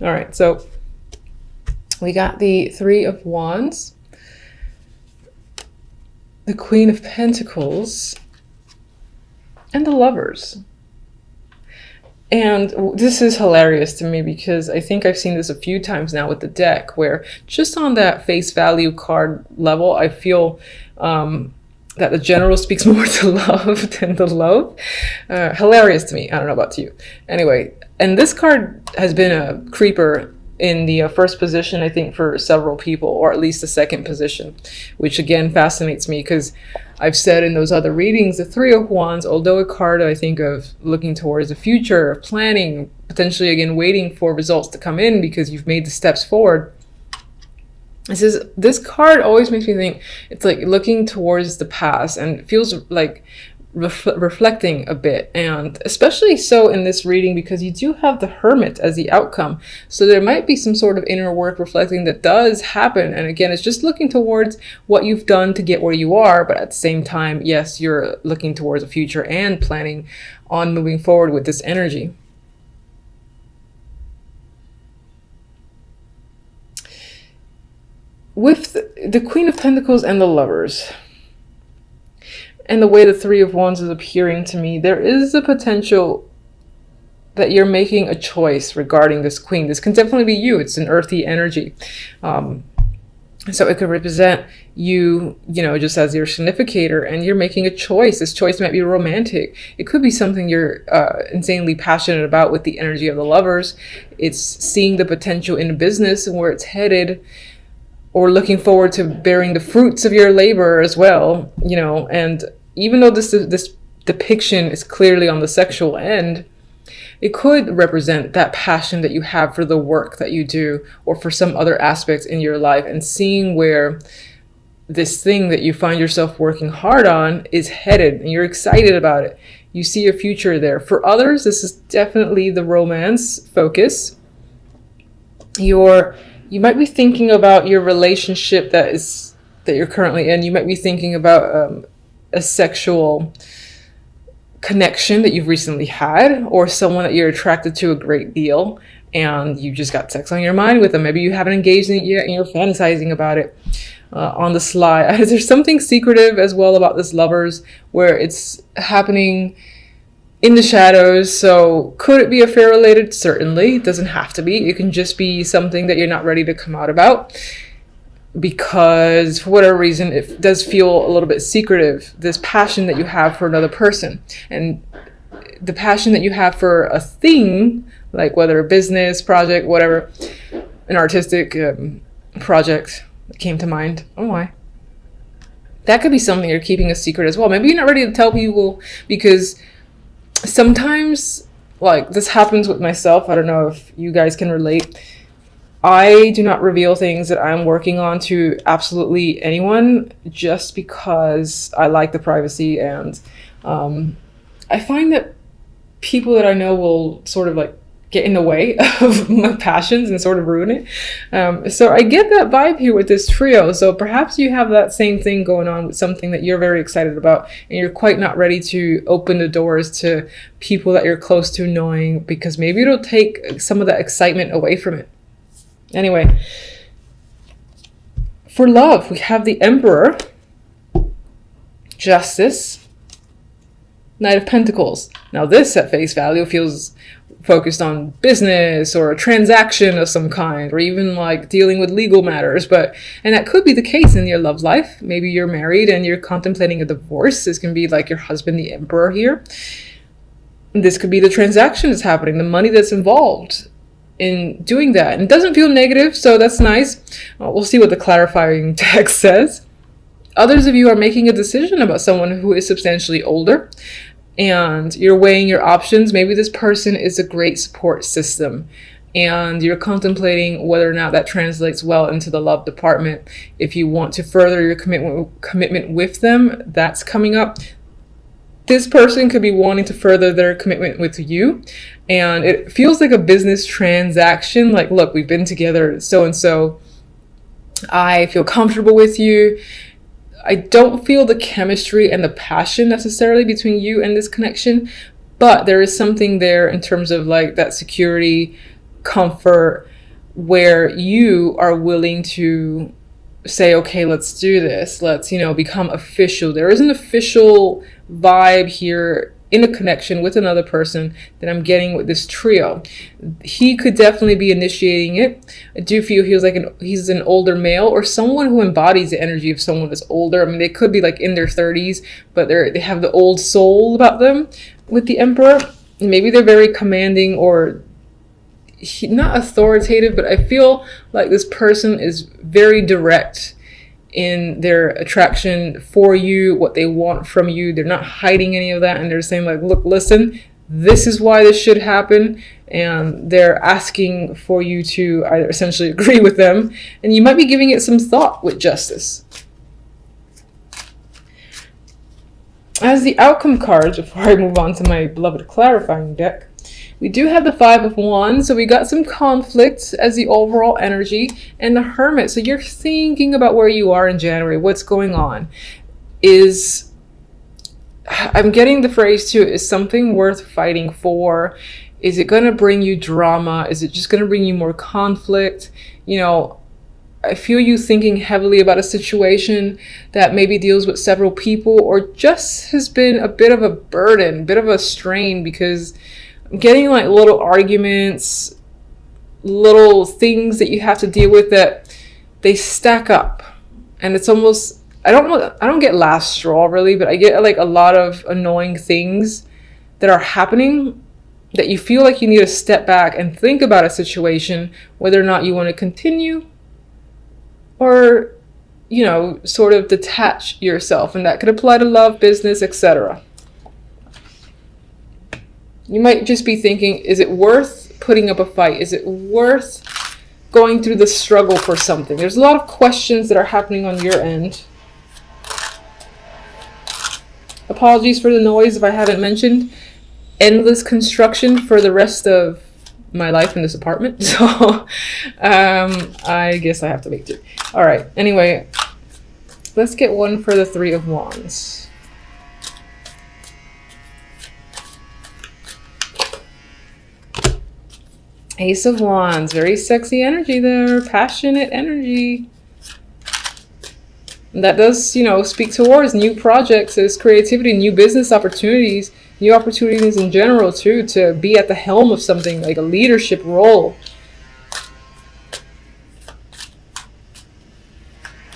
All right, so we got the Three of Wands, the Queen of Pentacles, and the Lovers. And this is hilarious to me because I think I've seen this a few times now with the deck, where just on that face value card level, I feel that the general speaks more to love than the love. Hilarious to me. I don't know about you. Anyway, and this card has been a creeper in the first position, I think, for several people, or at least the second position, which again fascinates me because I've said in those other readings, the Three of Wands, although a card I think of looking towards the future, planning, potentially again waiting for results to come in because you've made the steps forward. This card always makes me think it's like looking towards the past, and it feels like reflecting a bit, and especially so in this reading because you do have the Hermit as the outcome, so there might be some sort of inner work reflecting that does happen. And again, it's just looking towards what you've done to get where you are, but at the same time, yes, you're looking towards the future and planning on moving forward with this energy. With the Queen of Pentacles and the Lovers, and the way the Three of Wands is appearing to me, there is a potential that you're making a choice regarding this Queen. This can definitely be you. It's an earthy energy. So it could represent you, just as your significator, and you're making a choice. This choice might be romantic. It could be something you're insanely passionate about with the energy of the Lovers. It's seeing the potential in business and where it's headed, or looking forward to bearing the fruits of your labor as well, and even though this depiction is clearly on the sexual end, it could represent that passion that you have for the work that you do, or for some other aspects in your life, and seeing where this thing that you find yourself working hard on is headed, and you're excited about it. You see a future there. For others, this is definitely the romance focus. You might be thinking about your relationship that you're currently in. You might be thinking about a sexual connection that you've recently had, or someone that you're attracted to a great deal, and you just got sex on your mind with them. Maybe you haven't engaged in it yet, and you're fantasizing about it on the sly. There's something secretive as well about this Lovers, where it's happening in the shadows. So could it be affair related? Certainly. It doesn't have to be. It can just be something that you're not ready to come out about because for whatever reason it does feel a little bit secretive, this passion that you have for another person, and the passion that you have for a thing, like whether a business project, whatever, an artistic project that came to mind. Oh my, that could be something you're keeping a secret as well. Maybe you're not ready to tell people because sometimes, like, this happens with myself. I don't know if you guys can relate. I do not reveal things that I'm working on to absolutely anyone just because I like the privacy, and I find that people that I know will sort of like get in the way of my passions and sort of ruin it. So I get that vibe here with this trio. So perhaps you have that same thing going on with something that you're very excited about, and you're quite not ready to open the doors to people that you're close to knowing, because maybe it'll take some of that excitement away from it. Anyway, for love, we have the Emperor, Justice, Knight of Pentacles. Now this at face value feels focused on business or a transaction of some kind, or even like dealing with legal matters. And that could be the case in your love life. Maybe you're married and you're contemplating a divorce. This can be like your husband, the Emperor here. This could be the transaction that's happening, the money that's involved in doing that. And it doesn't feel negative, so that's nice. We'll see what the clarifying text says. Others of you are making a decision about someone who is substantially older, and you're weighing your options. Maybe this person is a great support system, and you're contemplating whether or not that translates well into the love department. If you want to further your commitment with them, that's coming up. This person could be wanting to further their commitment with you, and it feels like a business transaction. Like, look, we've been together so-and-so. I feel comfortable with you. I don't feel the chemistry and the passion necessarily between you and this connection, but there is something there in terms of like that security, comfort where you are willing to say, okay, let's do this. Let's, become official. There is an official vibe here in a connection with another person that I'm getting with this trio. He could definitely be initiating it. I do feel he's an older male, or someone who embodies the energy of someone that's older. I mean, they could be like in their 30s, but they have the old soul about them with the Emperor. Maybe they're very commanding, or not authoritative, but I feel like this person is very direct in their attraction for you, what they want from you. They're not hiding any of that, and they're saying like, look, listen, this is why this should happen, and they're asking for you to either essentially agree with them, and you might be giving it some thought with Justice. As the outcome cards, before I move on to my beloved clarifying deck, we do have the Five of Wands, so we got some conflict as the overall energy, and the Hermit. So you're thinking about where you are in January, what's going on. I'm getting the phrase too, is something worth fighting for? Is it going to bring you drama? Is it just going to bring you more conflict? I feel you thinking heavily about a situation that maybe deals with several people, or just has been a bit of a burden, a bit of a strain, because I'm getting like little arguments, little things that you have to deal with that they stack up. And it's almost, I don't get last straw really, but I get like a lot of annoying things that are happening that you feel like you need to step back and think about a situation, whether or not you want to continue or, sort of detach yourself. And that could apply to love, business, etc. You might just be thinking, is it worth putting up a fight? Is it worth going through the struggle for something? There's a lot of questions that are happening on your end. Apologies for the noise if I haven't mentioned. Endless construction for the rest of my life in this apartment. So I guess I have to make do. All right. Anyway, let's get one for the Three of Wands. Ace of Wands, very sexy energy there, passionate energy. And that does, speak towards new projects, there's creativity, new business opportunities, new opportunities in general too, to be at the helm of something, like a leadership role.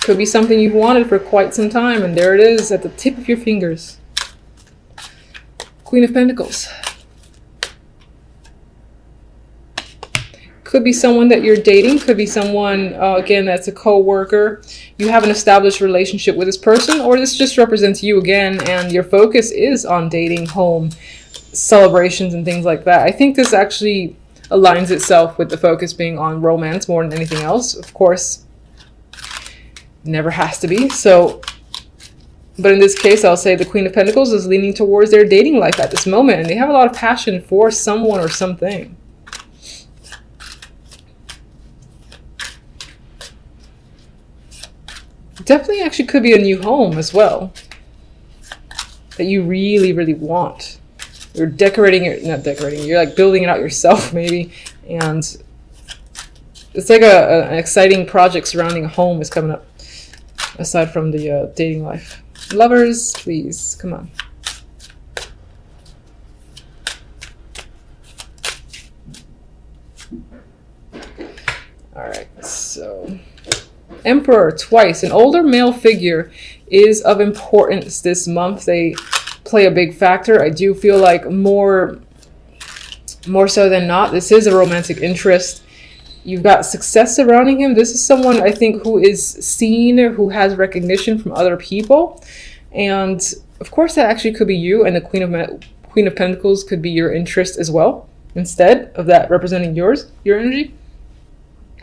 Could be something you've wanted for quite some time, and there it is at the tip of your fingers. Queen of Pentacles. Could be someone that you're dating. Could be someone, again, that's a co-worker. You have an established relationship with this person, or this just represents you again, and your focus is on dating, home, celebrations, and things like that. I think this actually aligns itself with the focus being on romance more than anything else. Of course, never has to be. So, but in this case, I'll say the Queen of Pentacles is leaning towards their dating life at this moment, and they have a lot of passion for someone or something. Definitely actually could be a new home as well that you really, really want. You're decorating it, not decorating, you're like building it out yourself maybe. And it's like an exciting project surrounding a home is coming up, aside from the dating life. Lovers, please, come on. All right, so Emperor twice. An older male figure is of importance this month. They play a big factor. I do feel like more so than not, this is a romantic interest. You've got success surrounding him. This is someone I think who is seen, who has recognition from other people. And of course that actually could be you, and the Queen of Pentacles could be your interest as well, instead of that representing your energy.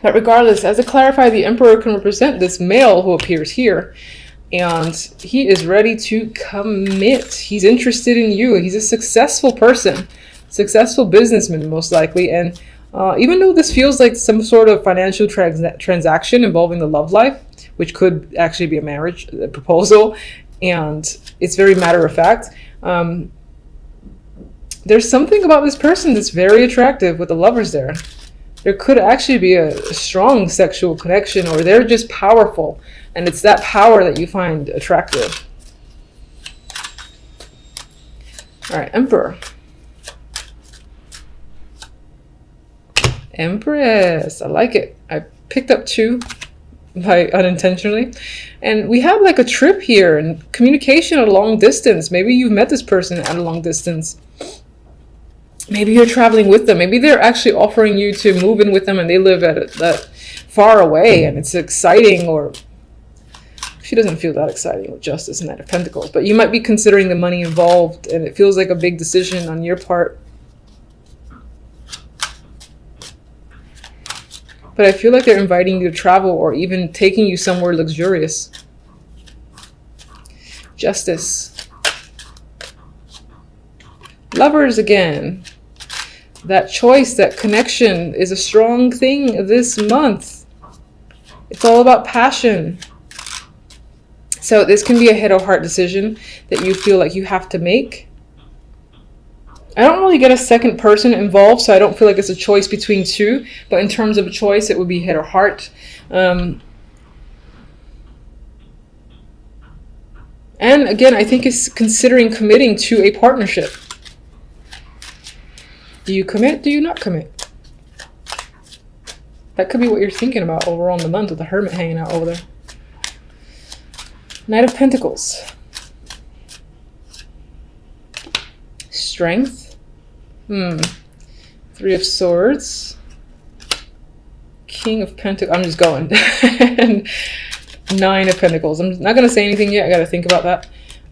But regardless, as to clarify, the Emperor can represent this male who appears here, and he is ready to commit. He's interested in you. He's a successful person, successful businessman most likely, and even though this feels like some sort of financial transaction involving the love life, which could actually be a marriage proposal, and it's very matter of fact, there's something about this person that's very attractive with the Lovers there. there could actually be a strong sexual connection, or they're just powerful, and it's that power that you find attractive. All right, Emperor. Empress, I like it. I picked up 2 by unintentionally. And we have like a trip here and communication at a long distance. Maybe you've met this person at a long distance. Maybe you're traveling with them. Maybe they're actually offering you to move in with them and they live at that far away and it's exciting, or she doesn't feel that exciting with Justice and Knight of Pentacles. But you might be considering the money involved and it feels like a big decision on your part. But I feel like they're inviting you to travel or even taking you somewhere luxurious. Justice. Lovers again. That choice, that connection is a strong thing this month. It's all about passion. So this can be a head or heart decision that you feel like you have to make. I don't really get a second person involved, so I don't feel like it's a choice between 2. But in terms of a choice, it would be head or heart. And again, I think it's considering committing to a partnership. Do you commit? Do you not commit? That could be what you're thinking about overall in the month with the Hermit hanging out over there. Knight of Pentacles. Strength. 3 of Swords. King of Pentacles. I'm just going. And 9 of Pentacles. I'm not going to say anything yet. I got to think about that.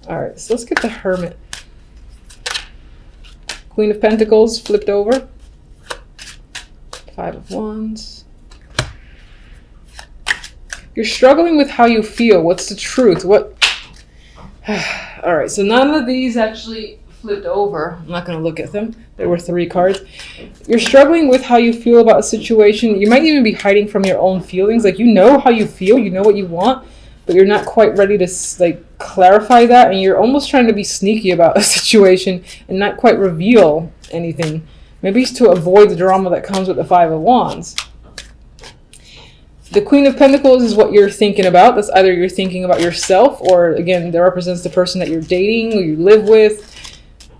All right, so let's get the Hermit. Queen of Pentacles flipped over. 5 of Wands. You're struggling with how you feel. What's the truth? What? All right, so none of these actually flipped over. I'm not going to look at them. There were 3 cards. You're struggling with how you feel about a situation. You might even be hiding from your own feelings. Like, you know how you feel, you know what you want, but you're not quite ready to like clarify that, and you're almost trying to be sneaky about a situation and not quite reveal anything. Maybe it's to avoid the drama that comes with the 5 of Wands. The Queen of Pentacles is what you're thinking about. That's either you're thinking about yourself, or again, that represents the person that you're dating or you live with,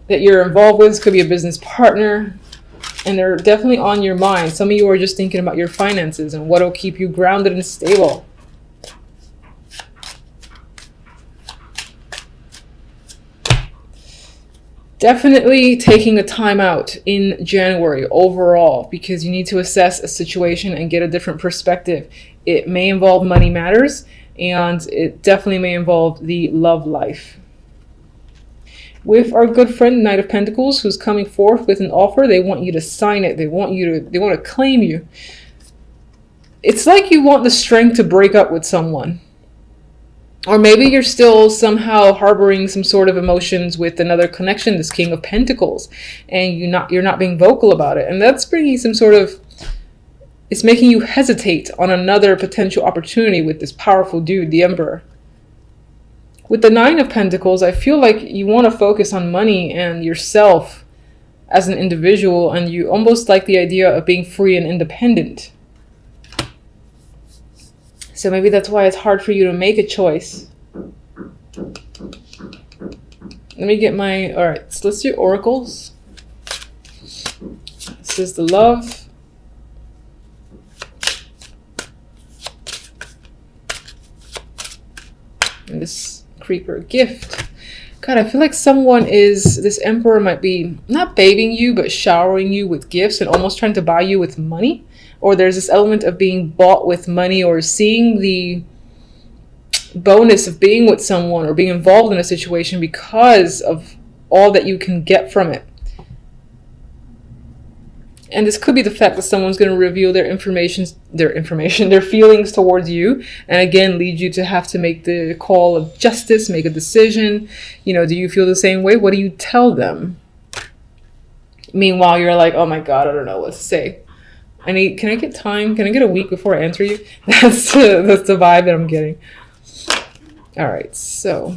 that you're involved with. This could be a business partner, and they're definitely on your mind. Some of you are just thinking about your finances and what will keep you grounded and stable. Definitely taking a time out in January overall, because you need to assess a situation and get a different perspective. It may involve money matters, and it definitely may involve the love life. With our good friend Knight of Pentacles, who's coming forth with an offer, they want you to sign it. They want to claim you. It's like you want the strength to break up with someone. Or maybe you're still somehow harboring some sort of emotions with another connection, this King of Pentacles, and you're not being vocal about it. And that's bringing some sort of, it's making you hesitate on another potential opportunity with this powerful dude, the Emperor. With the 9 of Pentacles, I feel like you want to focus on money and yourself as an individual, and you almost like the idea of being free and independent. So maybe that's why it's hard for you to make a choice. Let me get my, all right, so let's do oracles. This is the love. And this creeper gift. God, I feel like this Emperor might be not babying you, but showering you with gifts and almost trying to buy you with money. Or there's this element of being bought with money, or seeing the bonus of being with someone or being involved in a situation because of all that you can get from it. And this could be the fact that someone's going to reveal their feelings towards you, and again lead you to have to make the call of justice, make a decision. You know, do you feel the same way? What do you tell them? Meanwhile, you're like, oh my God, I don't know what to say. Can I get time? Can I get a week before I answer you? That's the vibe that I'm getting. All right, so.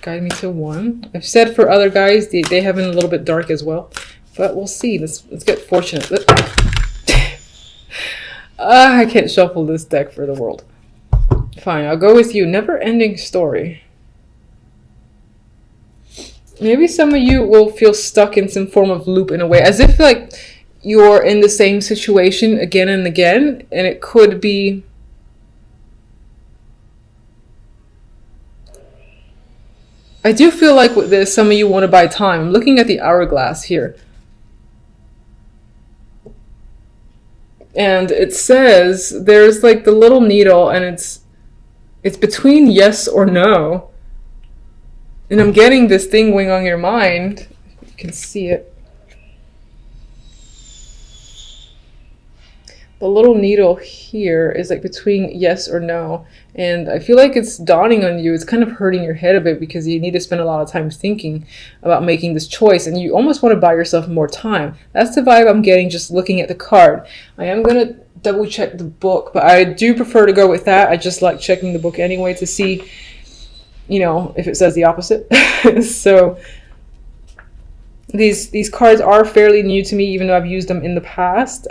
guide me to 1. I've said for other guys, they have been a little bit dark as well. But we'll see. Let's get fortunate. I can't shuffle this deck for the world. Fine, I'll go with you. Never-ending story. Maybe some of you will feel stuck in some form of loop in a way, as if like you're in the same situation again and again, and it could be I do feel like with this, some of you want to buy time. I'm looking at the hourglass here. And it says there's like the little needle, and it's between yes or no. And I'm getting this thing going on your mind. You can see it. The little needle here is like between yes or no. And I feel like it's dawning on you. It's kind of hurting your head a bit because you need to spend a lot of time thinking about making this choice. And you almost want to buy yourself more time. That's the vibe I'm getting just looking at the card. I am going to double check the book, but I do prefer to go with that. I just like checking the book anyway to see, you know, if it says the opposite. So these cards are fairly new to me, even though I've used them in the past.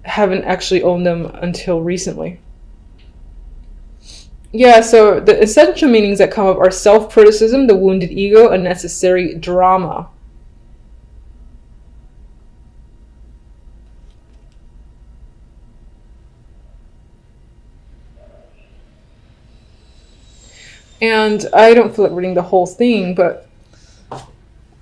Haven't actually owned them until recently. Yeah, so the essential meanings that come up are self-criticism, the wounded ego, unnecessary drama. And I don't feel like reading the whole thing, but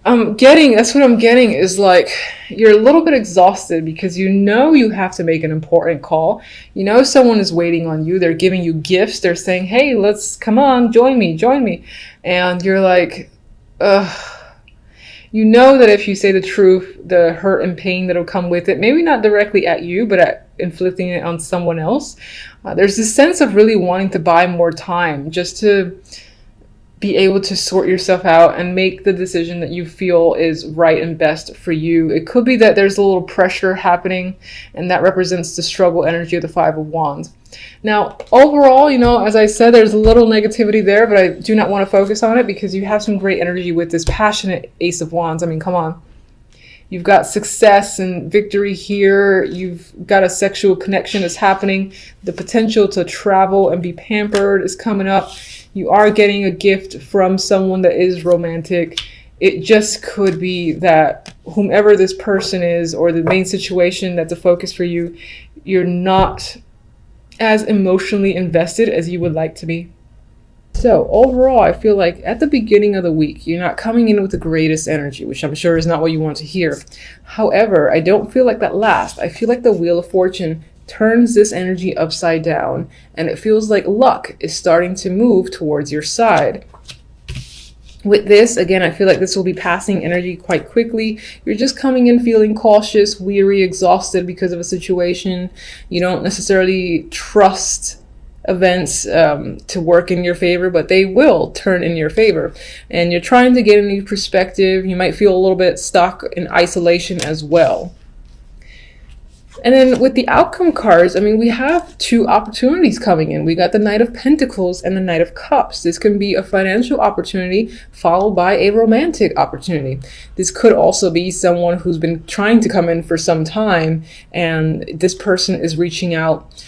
that's what I'm getting is like, you're a little bit exhausted because you know you have to make an important call. You know someone is waiting on you. They're giving you gifts. They're saying, hey, come on, join me. And you're like, ugh. You know that if you say the truth, the hurt and pain that'll come with it, maybe not directly at you, but at inflicting it on someone else. There's this sense of really wanting to buy more time just to be able to sort yourself out and make the decision that you feel is right and best for you. It could be that there's a little pressure happening, and that represents the struggle energy of the Five of Wands. Now, overall, you know, as I said, there's a little negativity there, but I do not want to focus on it because you have some great energy with this passionate Ace of Wands. I mean, come on. You've got success and victory here. You've got a sexual connection that's happening. The potential to travel and be pampered is coming up. You are getting a gift from someone that is romantic. It just could be that whomever this person is, or the main situation that's a focus for you, you're not as emotionally invested as you would like to be. So overall, I feel like at the beginning of the week, you're not coming in with the greatest energy, which I'm sure is not what you want to hear. However, I don't feel like that lasts. I feel like the Wheel of Fortune turns this energy upside down, and it feels like luck is starting to move towards your side. With this, again, I feel like this will be passing energy quite quickly. You're just coming in feeling cautious, weary, exhausted because of a situation. You don't necessarily trust events to work in your favor, but they will turn in your favor. And you're trying to get a new perspective. You might feel a little bit stuck in isolation as well. And then with the outcome cards, I mean, we have two opportunities coming in. We got the Knight of Pentacles and the Knight of Cups. This can be a financial opportunity followed by a romantic opportunity. This could also be someone who's been trying to come in for some time, and this person is reaching out.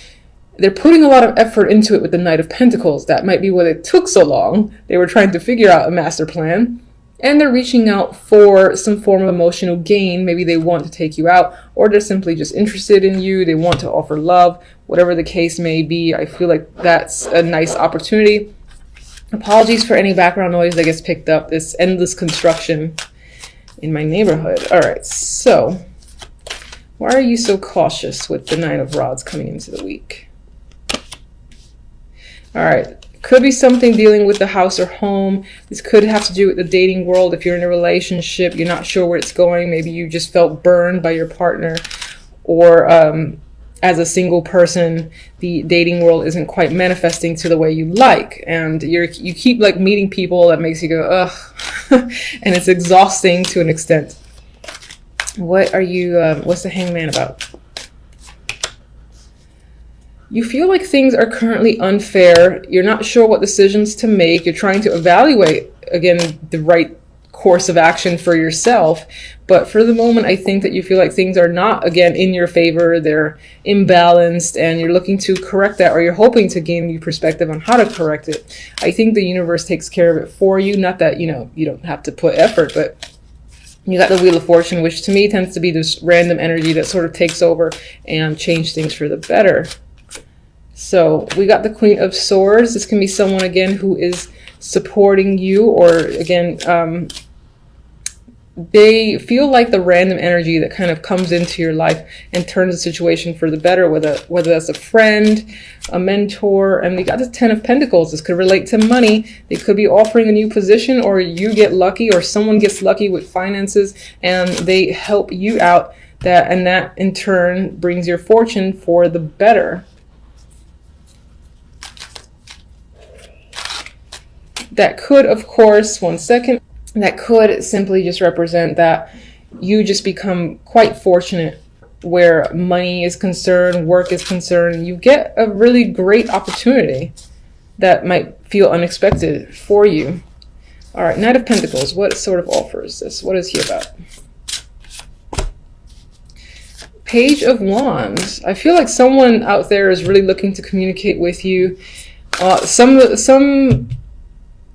They're putting a lot of effort into it with the Knight of Pentacles. That might be why it took so long. They were trying to figure out a master plan. And they're reaching out for some form of emotional gain. Maybe they want to take you out, or they're simply just interested in you. They want to offer love, whatever the case may be. I feel like that's a nice opportunity. Apologies for any background noise that gets picked up. This endless construction in my neighborhood. All right, so why are you so cautious with the Nine of Rods coming into the week? All right. Could be something dealing with the house or home. This could have to do with the dating world. If you're in a relationship, you're not sure where it's going. Maybe you just felt burned by your partner, or as a single person, the dating world isn't quite manifesting to the way you like, and you keep like meeting people that makes you go ugh, and it's exhausting to an extent. What are you? What's the Hangman about? You feel like things are currently unfair. You're not sure what decisions to make. You're trying to evaluate, again, the right course of action for yourself. But for the moment, I think that you feel like things are not, again, in your favor. They're imbalanced, and you're looking to correct that, or you're hoping to gain new perspective on how to correct it. I think the universe takes care of it for you. Not that, you don't have to put effort, but you got the Wheel of Fortune, which to me tends to be this random energy that sort of takes over and change things for the better. So we got the Queen of Swords. This can be someone, again, who is supporting you, or again, they feel like the random energy that kind of comes into your life and turns the situation for the better, whether that's a friend, a mentor. And we got the Ten of Pentacles. This could relate to money. They could be offering a new position, or you get lucky, or someone gets lucky with finances and they help you out, and that in turn brings your fortune for the better. That could, of course, one second, that could simply just represent that you just become quite fortunate where money is concerned, work is concerned. You get a really great opportunity that might feel unexpected for you. All right, Knight of Pentacles, what sort of offer is this? What is he about? Page of Wands. I feel like someone out there is really looking to communicate with you.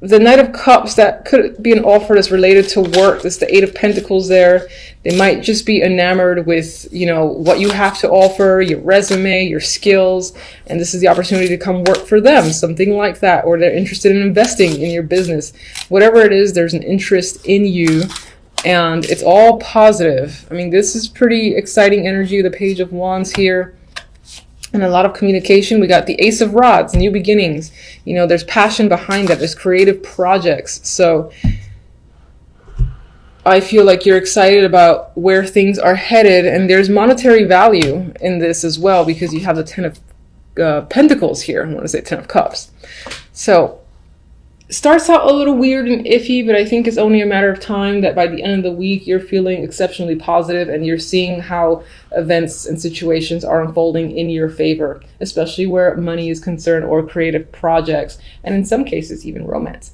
The Knight of Cups, that could be an offer that's related to work. That's the Eight of Pentacles there. They might just be enamored with, what you have to offer, your resume, your skills, and this is the opportunity to come work for them, something like that. Or they're interested in investing in your business. Whatever it is, there's an interest in you, and it's all positive. I mean, this is pretty exciting energy, the Page of Wands here. And a lot of communication. We got the Ace of Rods, new beginnings. There's passion behind that. There's creative projects. So I feel like you're excited about where things are headed, and there's monetary value in this as well, because you have the Ten of Pentacles here. I want to say Ten of Cups. So it starts out a little weird and iffy, but I think it's only a matter of time that by the end of the week, you're feeling exceptionally positive and you're seeing how events and situations are unfolding in your favor, especially where money is concerned, or creative projects, and in some cases, even romance.